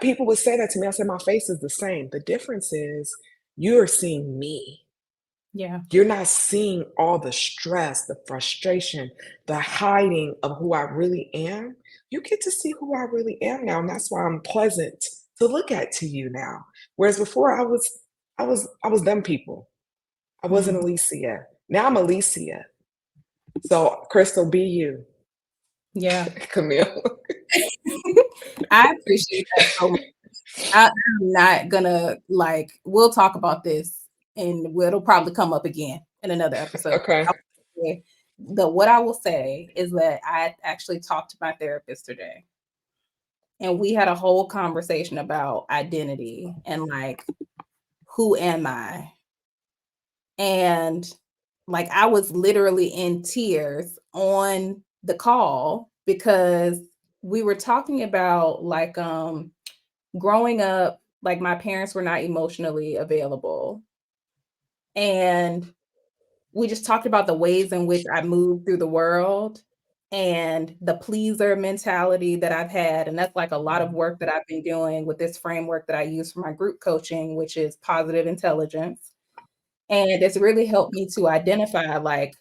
people would say that to me. I said, my face is the same. The difference is you're seeing me. Yeah. You're not seeing all the stress, the frustration, the hiding of who I really am. You get to see who I really am now. And that's why I'm pleasant to look at to you now. Whereas before I was them people. I wasn't Mhm. Alicia. Now I'm Alicia. So Crystal, be you. Yeah. Camille. I appreciate that so much. I'm not gonna like. We'll talk about this, and it'll probably come up again in another episode. Okay. What I will say is that I actually talked to my therapist today, and we had a whole conversation about identity and like, who am I? And like, I was literally in tears on the call because we were talking about like growing up, like my parents were not emotionally available. And we just talked about the ways in which I moved through the world and the pleaser mentality that I've had. And that's like a lot of Mhm. work that I've been doing with this framework that I use for my group coaching, which is positive intelligence. And it's really helped me to identify like,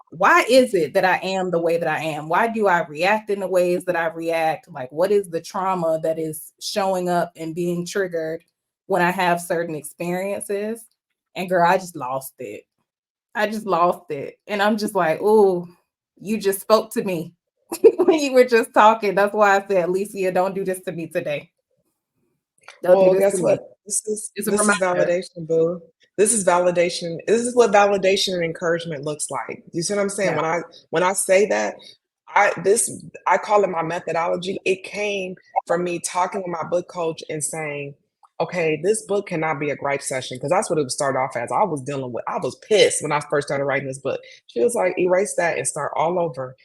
why is it that I am the way that I am? Why do I react in the ways that I react? Like, what is the trauma that is showing up and being triggered when I have certain experiences? And girl, I just lost it. I just lost it. And I'm just like, oh, you just spoke to me when you were just talking. That's why I said, Alicia, don't do this to me today. Don't do Well, this to guess me. what? This is It's a this is reminder. validation, boo. This is validation. This is what validation and encouragement looks like. You see what I'm saying? Yeah. When I say that, I call it my methodology. It came from me talking with my book coach and saying, okay, this book cannot be a gripe session because that's what it would start off as. I was pissed when I first started writing this book. She was like, erase that and start all over.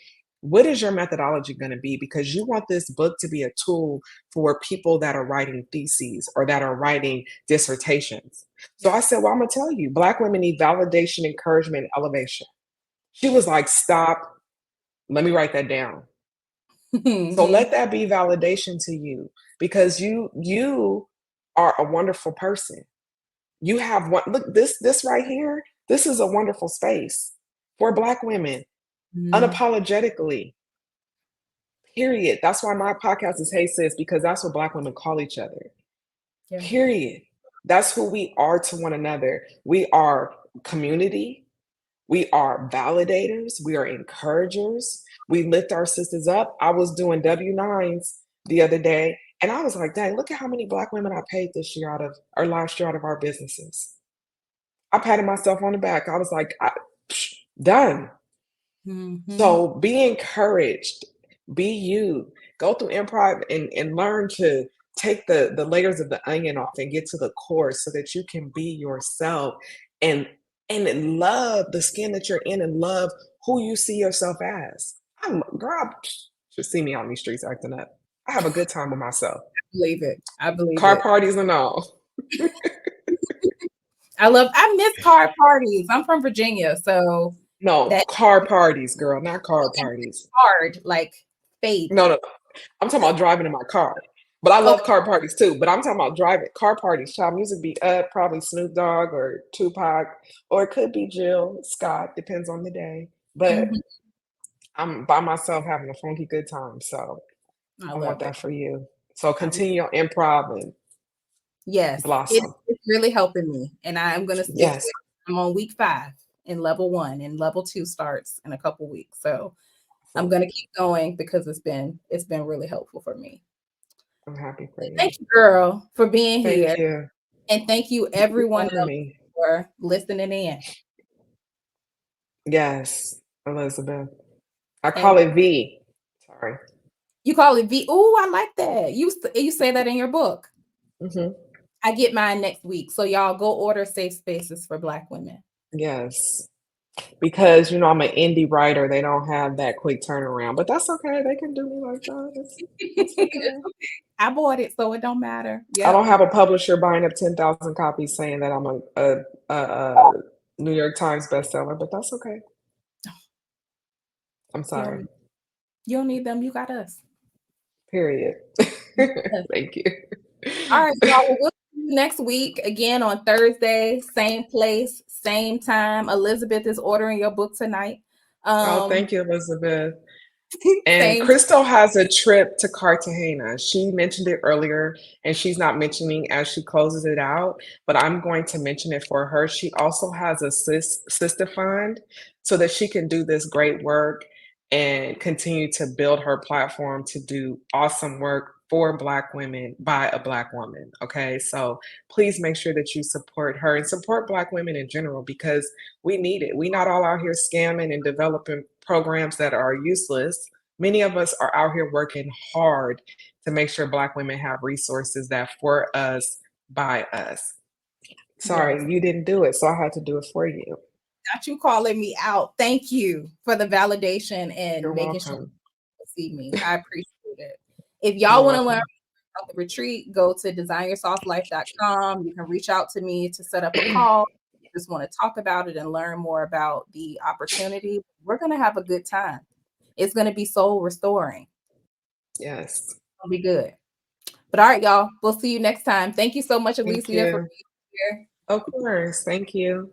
What is your methodology going to be? Because you want this book to be a tool for people that are writing theses or that are writing dissertations. So I Yeah. said, well, I'm going to tell you, Black women need validation, encouragement, and elevation. She was like, stop. Let me write that down. So Mhm. let that be validation to you because you are a wonderful person. You have one look this right here. This is a wonderful space for Black women Mhm. unapologetically. Period. That's why my podcast is Hey Sis, because that's what Black women call each other. Yeah. Period. That's who we are to one another. We are community. We are validators. We are encouragers. We lift our sisters up. I was doing W-9s the other day, and I was like, dang, look at how many Black women I paid this year out of, or last year out of our businesses. I patted myself on the back. I was like, done. Mhm. So be encouraged, be you. Go through improv and learn to take the layers of the onion off and get to the core so that you can be yourself and and love the skin that you're in and love who you see yourself as. Girl, should see me on these streets acting up. I have a good time with myself. Believe it. I believe Car it. parties and all. I miss card parties. I'm from Virginia, so No, that car parties, girl, not car parties. hard, like faith. No, no, I'm talking about driving in my car. But I love Okay. car parties too. But I'm talking about driving car parties. Child music be up, probably Snoop Dogg or Tupac, or it could be Jill Scott, depends on the day. But Mhm. I'm by myself having a funky good time. So I I want love it. that for you. So I continue your improv and Yes, blossom. it's really helping me, and I'm gonna stick with Yes, it. I'm on week 5 in level 1, and level 2 starts in a couple weeks. So I'm awesome. gonna keep going because it's been really helpful for me. I'm happy for you. Thank you, girl, for being here, Thank you and thank you everyone for else me. for listening in. Yes, Elizabeth. I call And it V. Sorry. you call it V. Oh, I like that. You say that in your book. Hmm. I get mine next week. So y'all go order Safe Spaces for Black women. Yes. Because I'm an indie writer, they don't have that quick turnaround, but that's okay. They can do me like that. It's okay. I bought it, so it don't matter. I Yep. don't have a publisher buying up 10,000 copies saying that I'm a New York Times bestseller, but that's okay. I'm You don't sorry. need, you don't need them. You got us. Period. Yes. Thank you. All right, y'all. Well, we'll see you next week again on Thursday, same place, same time. Elizabeth is ordering your book tonight. Oh, Um, thank you, Elizabeth. And same. Crystal has a trip to Cartagena. She mentioned it earlier, and she's not mentioning as she closes it out, but I'm going to mention it for her. She also has a sister fund so that she can do this great work and continue to build her platform to do awesome work for Black women by a Black woman. Okay. So please make sure that you support her and support Black women in general because we need it. We not all out here scamming and developing programs that are useless. Many of us are out here working hard to make sure Black women have resources that for us by us. Yes. Sorry, you didn't do it, so I had to do it for you. Got you calling me out. Thank you for the validation and You're making sure welcome. you see me. I appreciate it. If You're y'all want to learn welcome. about the retreat, go to designyoursoftlife.com. You can reach out to me to set up a call. Just want to talk about it and learn more about the opportunity. We're going to have a good time. It's going to be soul restoring. Yes. It'll be good. But all right, y'all. We'll see you next time. Thank you so much, Thank Alicia, for you. being here. Of course. Thank you.